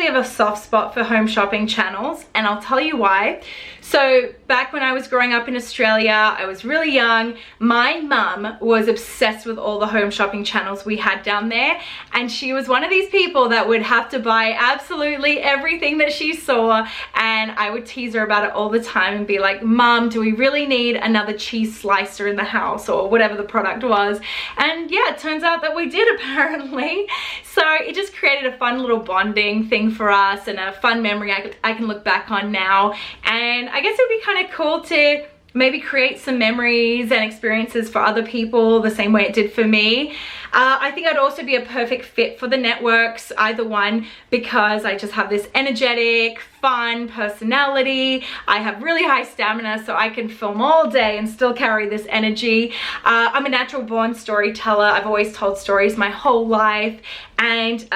have a soft spot for home shopping channels, and I'll tell you why. So back when I was growing up in Australia, I was really young. My mum was obsessed with all the home shopping channels we had down there, and she was one of these people that would have to buy absolutely everything that she saw, and I would tease her about it all the time and be like, Mum, do we really need another cheese slicer in the house, or whatever the product was? And yeah, it turns out that we did, apparently. So it just created a fun little bonding thing for us, and a fun memory I can look back on now. And I guess it would be kind of cool to maybe create some memories and experiences for other people the same way it did for me. I think I'd also be a perfect fit for the networks, either one, because I just have this energetic, fun personality. I have really high stamina, so I can film all day and still carry this energy. I'm a natural born storyteller. I've always told stories my whole life, and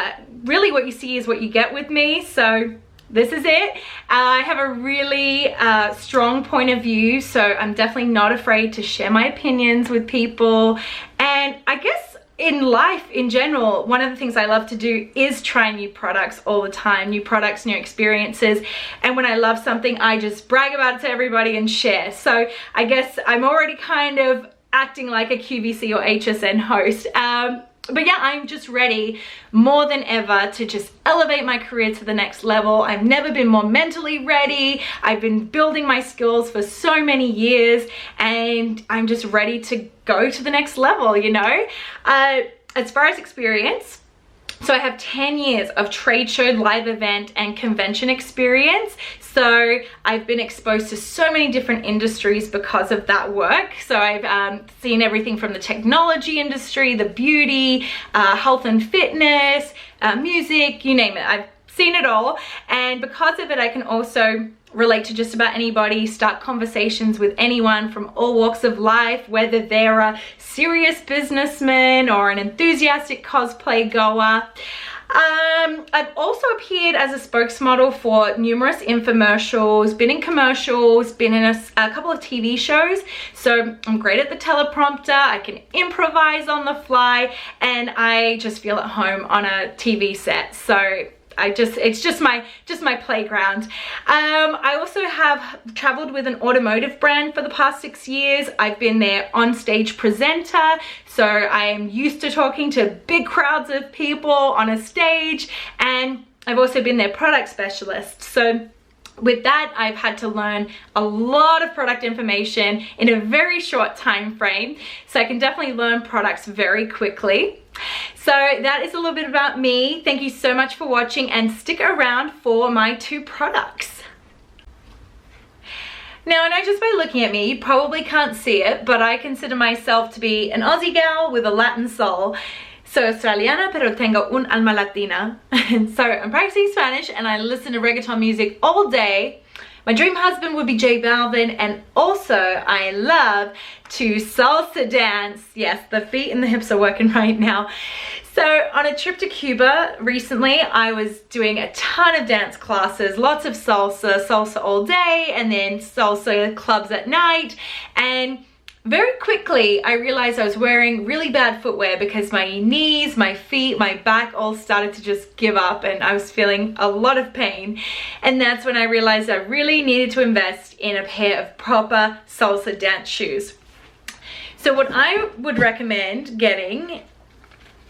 really what you see is what you get with me. So this is it. I have a really strong point of view, so I'm definitely not afraid to share my opinions with people. And I guess in life in general, one of the things I love to do is try new products all the time, new products, new experiences. And when I love something, I just brag about it to everybody and share. So I guess I'm already kind of acting like a QVC or HSN host. But yeah, I'm just ready more than ever to just elevate my career to the next level. I've never been more mentally ready. I've been building my skills for so many years, and I'm just ready to go to the next level, you know? As far as experience, so I have 10 years of trade show, live event, and convention experience. So I've been exposed to so many different industries because of that work. So I've seen everything from the technology industry, the beauty, health and fitness, music, you name it. I've seen it all. And because of it, I can also relate to just about anybody, start conversations with anyone from all walks of life, whether they're a serious businessman or an enthusiastic cosplay goer. I've also appeared as a spokesmodel for numerous infomercials, been in commercials, been in a couple of TV shows. So I'm great at the teleprompter, I can improvise on the fly, and I just feel at home on a TV set. So it's just my playground. I also have traveled with an automotive brand for the past 6 years. I've been their on-stage presenter, so I am used to talking to big crowds of people on a stage, and I've also been their product specialist. So with that, I've had to learn a lot of product information in a very short time frame, so I can definitely learn products very quickly. So that is a little bit about me. Thank you so much for watching, and stick around for my 2 products. Now, I know just by looking at me, you probably can't see it, but I consider myself to be an Aussie gal with a Latin soul. So Australiana, pero tengo un alma latina. So I'm practicing Spanish, and I listen to reggaeton music all day. My dream husband would be J Balvin, and also I love to salsa dance. Yes, the feet and the hips are working right now. So on a trip to Cuba recently, I was doing a ton of dance classes, lots of salsa all day, and then salsa clubs at night. And very quickly, I realized I was wearing really bad footwear because my knees, my feet, my back all started to just give up, and I was feeling a lot of pain. And that's when I realized I really needed to invest in a pair of proper salsa dance shoes. So what I would recommend getting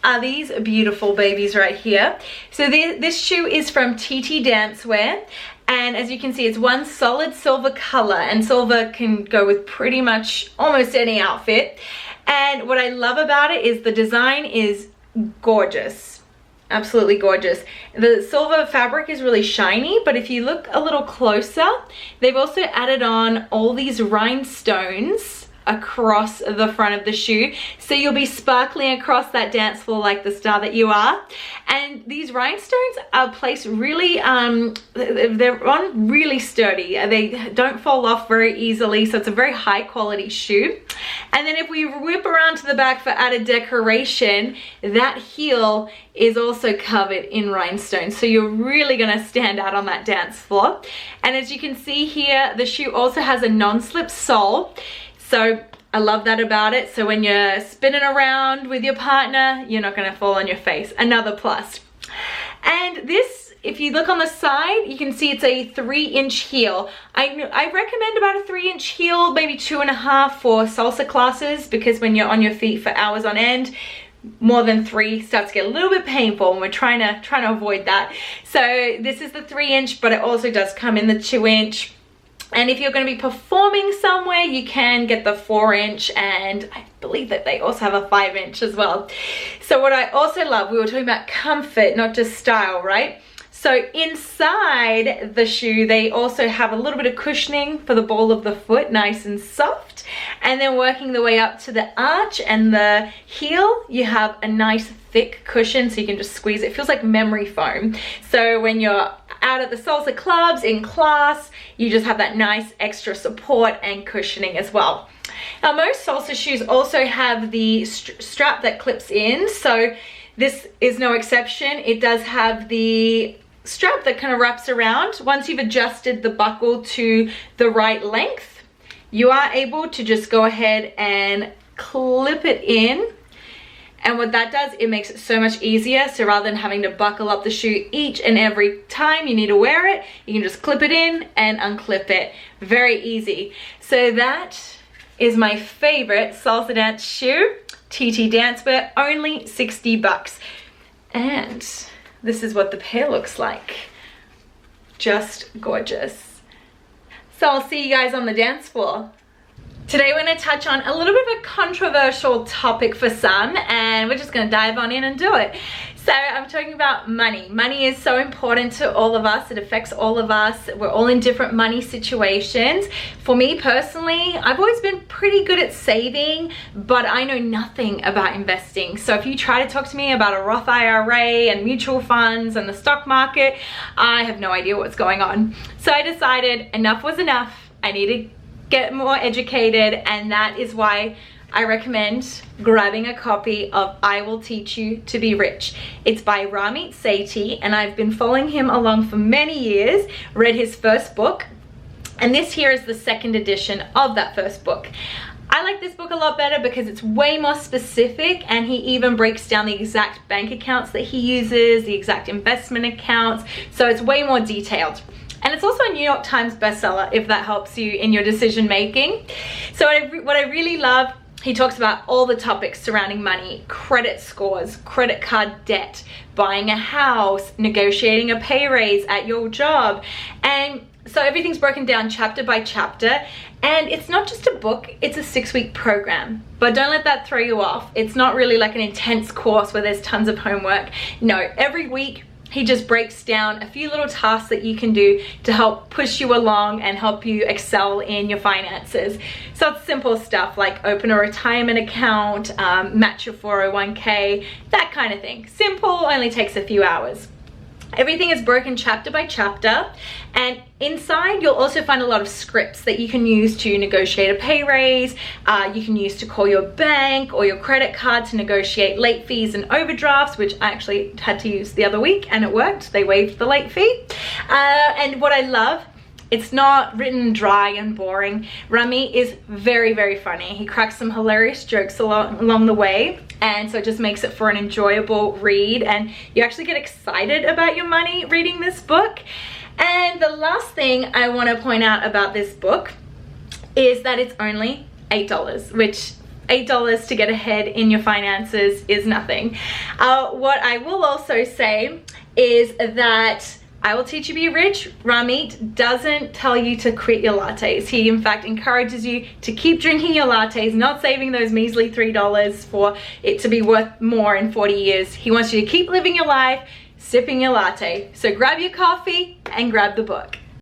are these beautiful babies right here. So this shoe is from TT Dancewear. And as you can see, it's one solid silver color, and silver can go with pretty much almost any outfit. And what I love about it is the design is gorgeous, absolutely gorgeous. The silver fabric is really shiny, but if you look a little closer, they've also added on all these rhinestones across the front of the shoe, so you'll be sparkling across that dance floor like the star that you are. And these rhinestones are placed really they're on really sturdy, they don't fall off very easily, so it's a very high quality shoe. And then if we whip around to the back for added decoration, that heel is also covered in rhinestones, so you're really gonna stand out on that dance floor. And as you can see here, the shoe also has a non-slip sole. So I love that about it. So when you're spinning around with your partner, you're not gonna fall on your face. Another plus. And this if you look on the side, you can see it's a 3-inch heel. I recommend about a 3-inch heel, maybe 2.5 for salsa classes, because when you're on your feet for hours on end, more than 3 starts to get a little bit painful, and we're trying to avoid that. So this is the 3-inch, but it also does come in the 2-inch. And if you're going to be performing somewhere, you can get the 4-inch, and I believe that they also have a 5-inch as well. So what I also love, we were talking about comfort, not just style, right? So inside the shoe, they also have a little bit of cushioning for the ball of the foot, nice and soft. And then working the way up to the arch and the heel, you have a nice thick cushion, so you can just squeeze it. It feels like memory foam. So when you're out at the salsa clubs, in class, you just have that nice extra support and cushioning as well. Now, most salsa shoes also have the strap that clips in, so this is no exception. It does have the strap that kind of wraps around. Once you've adjusted the buckle to the right length, you are able to just go ahead and clip it in. And what that does, it makes it so much easier. So rather than having to buckle up the shoe each and every time you need to wear it, you can just clip it in and unclip it. Very easy. So that is my favorite salsa dance shoe, TT Dancewear, only 60 bucks. And this is what the pair looks like. Just gorgeous. So I'll see you guys on the dance floor. Today we're going to touch on a little bit of a controversial topic for some, and we're just going to dive on in and do it. So I'm talking about money. Money is so important to all of us. It affects all of us. We're all in different money situations. For me personally, I've always been pretty good at saving, but I know nothing about investing. So if you try to talk to me about a Roth IRA and mutual funds and the stock market, I have no idea what's going on. So I decided enough was enough. I needed to get more educated, and that is why I recommend grabbing a copy of I Will Teach You to Be Rich. It's by Ramit Sethi, and I've been following him along for many years, read his first book, and this here is the second edition of that first book. I like this book a lot better because it's way more specific, and he even breaks down the exact bank accounts that he uses, the exact investment accounts, so it's way more detailed. And it's also a New York Times bestseller, if that helps you in your decision making. So what I really love, he talks about all the topics surrounding money, credit scores, credit card debt, buying a house, negotiating a pay raise at your job. And so everything's broken down chapter by chapter. And it's not just a book, it's a 6-week program. But don't let that throw you off. It's not really like an intense course where there's tons of homework. No, every week, he just breaks down a few little tasks that you can do to help push you along and help you excel in your finances. So it's simple stuff like open a retirement account, match your 401k, that kind of thing. Simple, only takes a few hours. Everything is broken chapter by chapter, and inside you'll also find a lot of scripts that you can use to negotiate a pay raise, you can use to call your bank or your credit card to negotiate late fees and overdrafts, which I actually had to use the other week and it worked. They waived the late fee. And what I love, it's not written dry and boring. Rami is very, very funny. He cracks some hilarious jokes along the way, and so it just makes it for an enjoyable read, and you actually get excited about your money reading this book. And the last thing I want to point out about this book is that it's only $8, which $8 to get ahead in your finances is nothing. What I will also say is that I Will Teach You to Be Rich, Ramit doesn't tell you to quit your lattes. He in fact encourages you to keep drinking your lattes, not saving those measly $3 for it to be worth more in 40 years. He wants you to keep living your life, sipping your latte. So grab your coffee and grab the book.